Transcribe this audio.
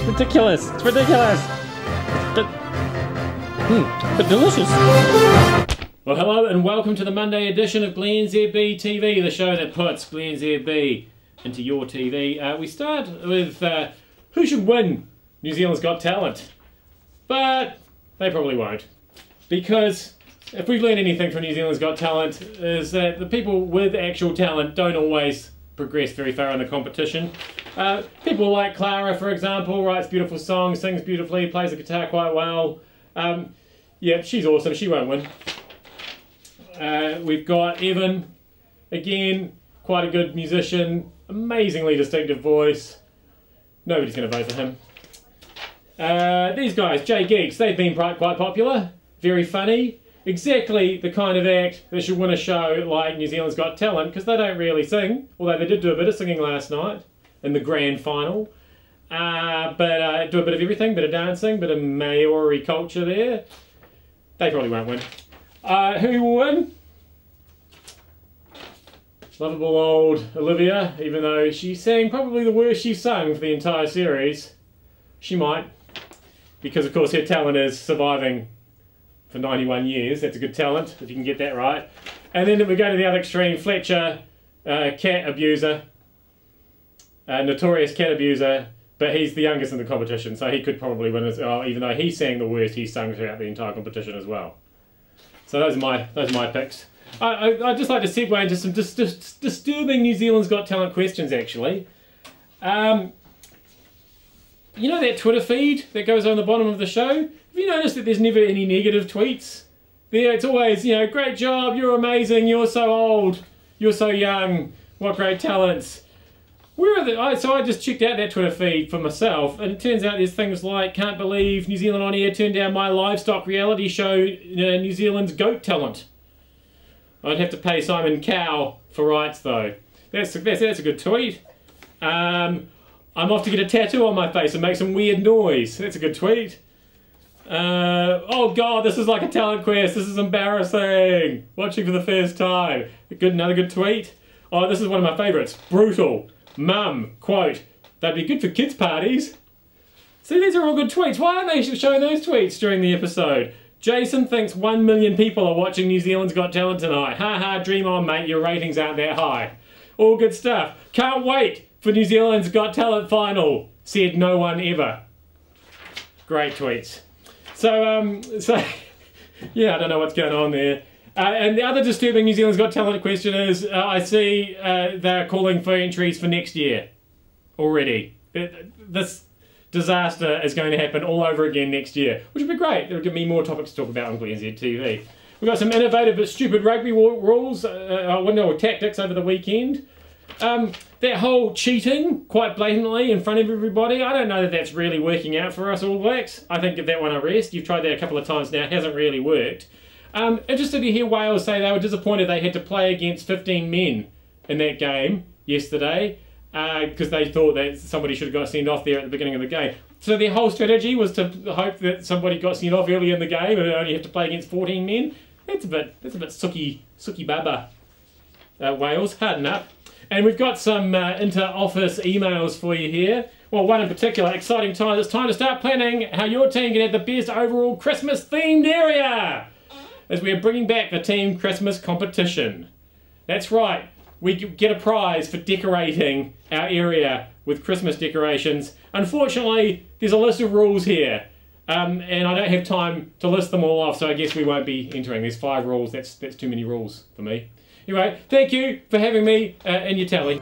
ridiculous. It's ridiculous. But delicious. Well, hello and welcome to the Monday edition of GlennZB TV, the show that puts GlennZB into your TV. We start with who should win New Zealand's Got Talent, but they probably won't, because if we've learned anything from New Zealand's Got Talent is that the people with actual talent don't always progress very far in the competition. People like Clara, for example, writes beautiful songs, sings beautifully, plays the guitar quite well. Yeah, she's awesome. She won't win. We've got Evan, again, quite a good musician, amazingly distinctive voice. Nobody's going to vote for him. These guys, J Geeks, they've been quite popular, very funny, exactly the kind of act that should win a show like New Zealand's Got Talent, because they don't really sing, although they did do a bit of singing last night in the grand final. But do a bit of everything, bit of dancing, bit of Maori culture there. They probably won't win. Who will win? Lovable old Olivia, even though she sang probably the worst she's sung for the entire series. She might, because of course her talent is surviving for 91 years. That's a good talent, if you can get that right. And then if we go to the other extreme, Fletcher, cat abuser, notorious cat abuser, but he's the youngest in the competition, so he could probably win as well, even though he sang the worst he's sung throughout the entire competition as well. So those are my picks. I'd just like to segue into some disturbing New Zealand's Got Talent questions, actually. You know that Twitter feed that goes on the bottom of the show? Have you noticed that there's never any negative tweets? There, it's always, you know, great job, you're amazing, you're so old, you're so young, what great talents. Where are the... So I just checked out that Twitter feed for myself, and it turns out there's things like, can't believe New Zealand On Air turned down my livestock reality show, New Zealand's Goat Talent. I'd have to pay Simon Cowell for rights, though. That's a good tweet. I'm off to get a tattoo on my face and make some weird noise. That's a good tweet. Oh God, this is like a talent quest. This is embarrassing. Watching for the first time. Another good tweet. Oh, this is one of my favourites. Brutal. Mum, quote, they'd be good for kids' parties. See, these are all good tweets. Why aren't they showing those tweets during the episode? Jason thinks 1 million people are watching New Zealand's Got Talent tonight. Ha ha, dream on, mate. Your ratings aren't that high. All good stuff. Can't wait for New Zealand's Got Talent final. Said no one ever. Great tweets. So yeah, I don't know what's going on there. And the other disturbing New Zealand's Got Talent question is, I see they're calling for entries for next year already. This disaster is going to happen all over again next year, which would be great. It'll give me more topics to talk about on GlennZ TV. We've got some innovative but stupid rugby rules, tactics over the weekend. That whole cheating, quite blatantly, in front of everybody, I don't know that that's really working out for us All Blacks. I think give that one a rest. You've tried that a couple of times now, it hasn't really worked. Interested to hear Wales say they were disappointed they had to play against 15 men in that game yesterday because they thought that somebody should have got sent off there at the beginning of the game. So their whole strategy was to hope that somebody got sent off early in the game and only have to play against 14 men. That's a bit sookie baba, Wales. Harden up. And we've got some inter-office emails for you here. Well, one in particular, exciting time. It's time to start planning how your team can have the best overall Christmas-themed area, as we are bringing back the Team Christmas competition. That's right, we get a prize for decorating our area with Christmas decorations. Unfortunately, there's a list of rules here, and I don't have time to list them all off, so I guess we won't be entering. There's 5 rules, that's too many rules for me. Anyway, thank you for having me in your tally.